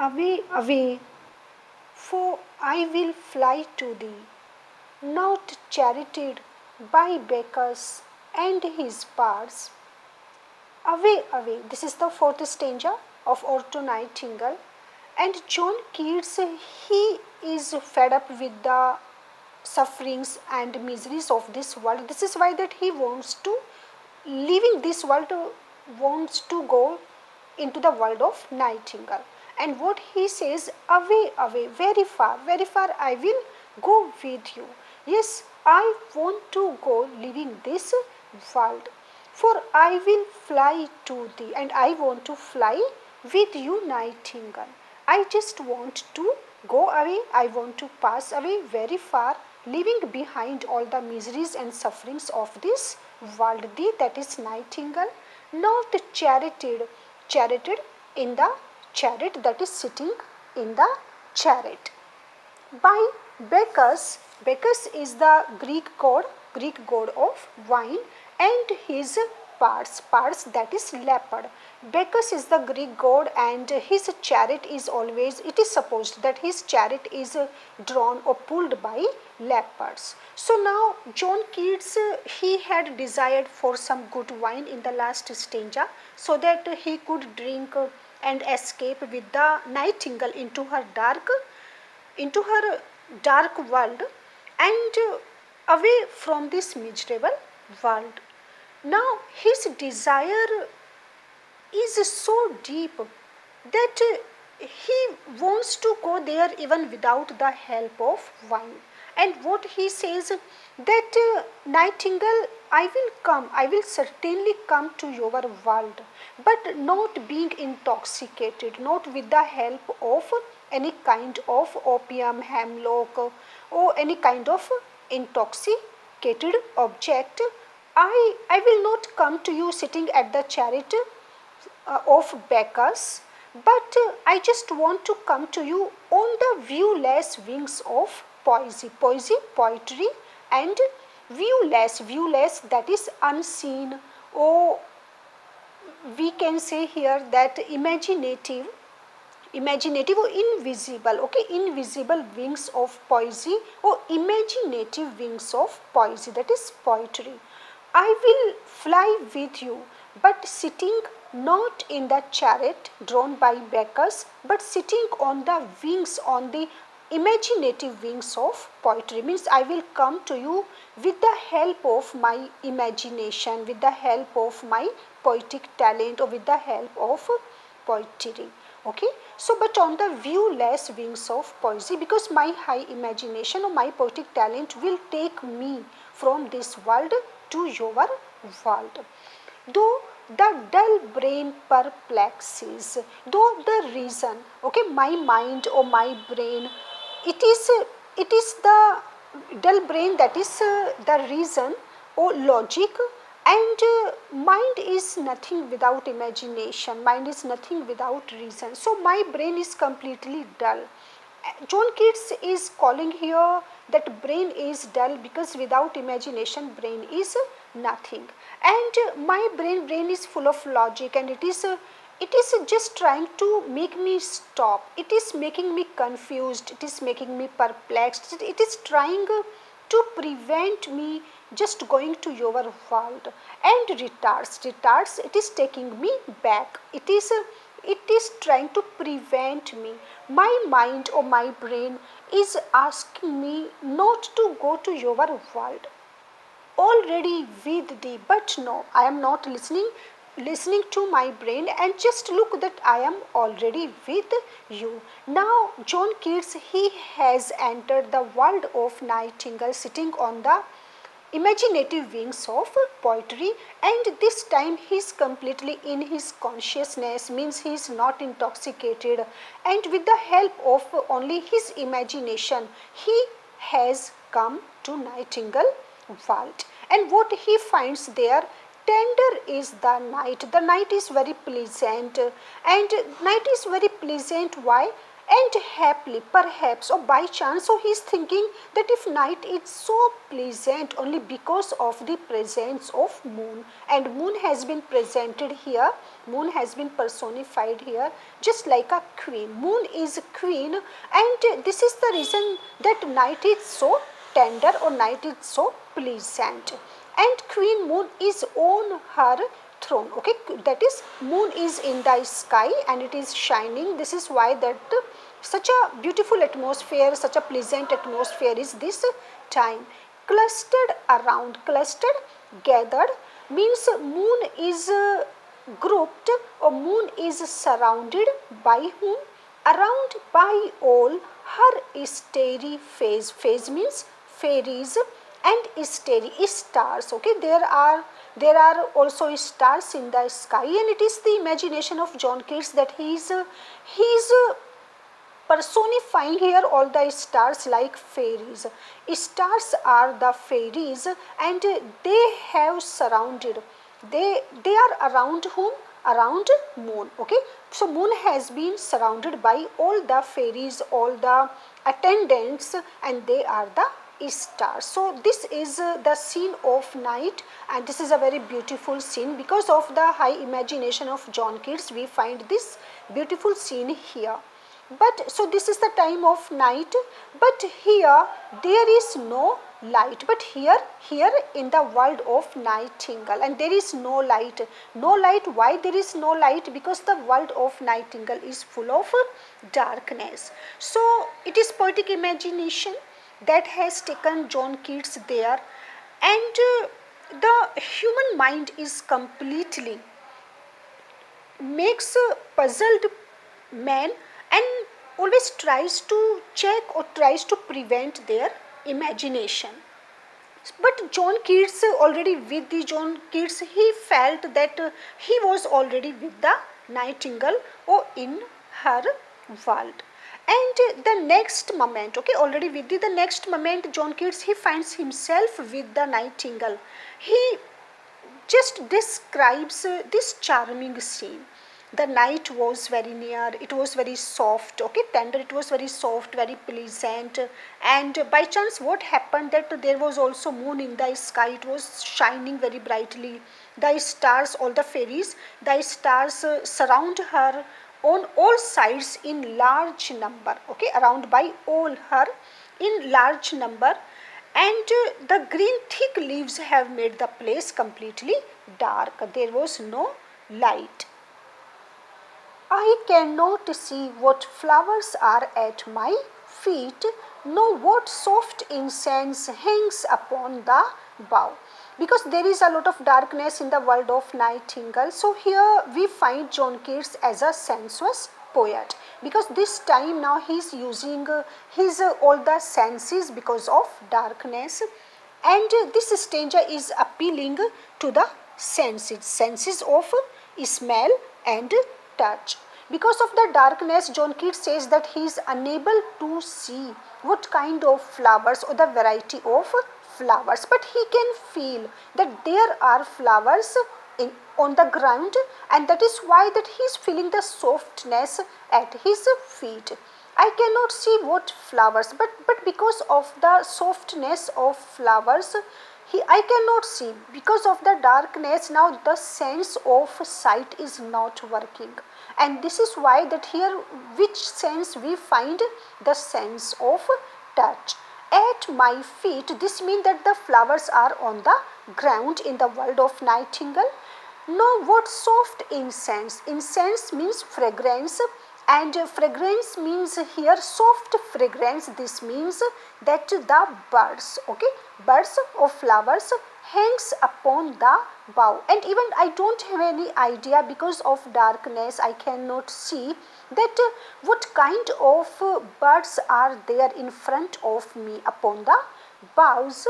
Away, away, for I will fly to thee, not charioted by Bacchus and his bards. Away, away. This is the fourth stanza of Orto Nightingale. And John Keats, he is fed up with the sufferings and miseries of this world. This is why that he wants to, leaving this world, wants to go into the world of Nightingale. And what he says, away, away, very far I will go with you. Yes, I want to go leaving this world. For I will fly to thee, and I want to fly with you, Nightingale. I just want to go away, I want to pass away very far, leaving behind all the miseries and sufferings of this world. Thee, that is Nightingale, not charioted in the chariot, that is sitting in the chariot. By Bacchus, Bacchus is the Greek god of wine, and his parts, that is leopard. Bacchus is the Greek god, and his chariot is always, it is supposed that his chariot is drawn or pulled by leopards. So now John Keats, he had desired for some good wine in the last stanza, so that he could drink and escape with the nightingale into her dark world, and away from this miserable world. Now his desire is so deep that he wants to go there even without the help of wine. And what he says, that Nightingale, I will certainly come to your world, but not being intoxicated, not with the help of any kind of opium, hemlock, or any kind of intoxicated object. I will not come to you sitting at the chariot of Bacchus, but I just want to come to you on the viewless wings of poetry, and viewless, that is unseen, or we can say here that imaginative or invisible, okay, invisible wings of poesy, or imaginative wings of poesy, that is poetry. I will fly with you, but sitting not in the chariot drawn by Bacchus, but sitting on the wings, on the imaginative wings of poetry. Means I will come to you with the help of my imagination, with the help of my poetic talent, or with the help of poetry. Okay, so but on the viewless wings of poesy, because my high imagination or my poetic talent will take me from this world to your world. Though the dull brain perplexes, though the reason, okay, my mind or my brain, it is the dull brain, that is the reason or logic, and mind is nothing without imagination, mind is nothing without reason. So my brain is completely dull. John Keats is calling here that brain is dull, because without imagination brain is nothing. And my brain is full of logic, and it is just trying to make me stop. It is making me confused, it is making me perplexed, it is trying to prevent me just going to your world, and retards, it is taking me back, it is trying to prevent me. My mind or my brain is asking me not to go to your world, already with thee, but no, I am not listening to my brain, and just look that I am already with you. Now John Keats, he has entered the world of Nightingale, sitting on the imaginative wings of poetry, and this time he is completely in his consciousness, means he is not intoxicated, and with the help of only his imagination he has come to Nightingale world. And what he finds there, tender is the night is very pleasant, and night is very pleasant. Why? And happily, perhaps, or by chance, so he is thinking that if night is so pleasant only because of the presence of moon, and moon has been presented here, moon has been personified here just like a queen. Moon is a queen, and this is the reason that night is so tender or night is so pleasant. And queen moon is on her throne. Okay, that is, moon is in the sky and it is shining. This is why that such a beautiful atmosphere, such a pleasant atmosphere is this time. Clustered around, clustered, gathered means moon is grouped or moon is surrounded by whom? Around by all her starry phase. Phase means fairies, and starry stars. Okay, there are also stars in the sky, and it is the imagination of John Keats that he is personifying here all the stars like fairies. Stars are the fairies, and they have surrounded, they are around whom? Around moon. Okay, so moon has been surrounded by all the fairies, all the attendants, and they are the stars. So this is the scene of night, and this is a very beautiful scene. Because of the high imagination of John Keats, we find this beautiful scene here. But so this is the time of night, but here there is no light. But here in the world of Nightingale, and there is no light. No light. Why there is no light? Because the world of Nightingale is full of darkness. So it is poetic imagination that has taken John Keats there, and the human mind is completely makes a puzzled man, and always tries to check or tries to prevent their imagination. But John Keats, already with the John Keats, he felt that he was already with the Nightingale or in her world. And the next moment, okay, already with the next moment, John Keats, he finds himself with the Nightingale. He just describes this charming scene. The night was very near, it was very soft, okay, tender, it was very soft, very pleasant. And by chance, what happened that there was also moon in the sky, it was shining very brightly. The stars, all the fairies, the stars surround her on all sides in large number, okay, around by all her in large number. And the green thick leaves have made the place completely dark. There was no light. I cannot see what flowers are at my feet, nor what soft incense hangs upon the bough. Because there is a lot of darkness in the world of Nightingale, so here we find John Keats as a sensuous poet. Because this time now he is using his all the senses because of darkness, and this stanza is appealing to the senses of smell and touch. Because of the darkness, John Keats says that he is unable to see what kind of flowers or the variety of flowers, but he can feel that there are flowers on the ground, and that is why that he is feeling the softness at his feet. I cannot see what flowers, but because of the softness of flowers, I cannot see. Because of the darkness, now the sense of sight is not working. And this is why that here, which sense we find? The sense of touch. At my feet, this means that the flowers are on the ground in the world of Nightingale. Now what soft incense? Incense means fragrance, and fragrance means here soft fragrance. This means that the birds, okay, birds of flowers hangs upon the bough. And even I don't have any idea, because of darkness I cannot see that what kind of birds are there in front of me upon the boughs